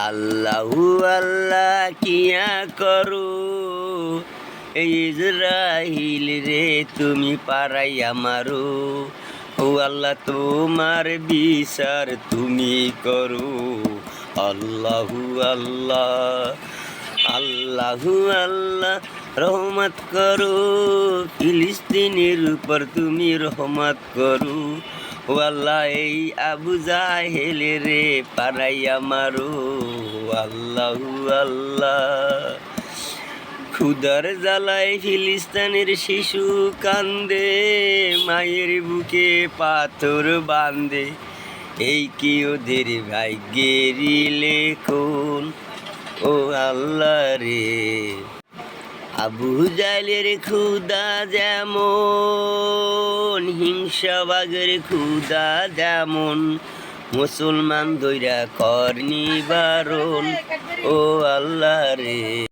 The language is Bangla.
আল্লাহু আল্লাহ কিয়া করো ইসরাইল রে তুমি পারাইয়া মারো। ও আল্লাহ তোমার বিচার তুমি করো। আল্লাহু আল্লাহ আল্লাহু আল্লাহ রহমত করো, ফিলিস্তিনের উপর তুমি রহমত করো। ও আল্লাহ এই আবু জাহেল রে পারাইয়া মারো। আল্লাহু আল্লাহ ক্ষুদার জ্বালায় ফিলিস্তিনের শিশু কান্দে, মায়ের বুকে পাথর বাঁধে। এই কি ওদের ভাগ্যেরই লেখন। ও আল্লাহ রে আবু জাহেলের ক্ষুদা যেমন, হিংসা বাগের ক্ষুদা যেমন, মুসলমান দইরা কর নিবারণ। ও আল্লাহ রে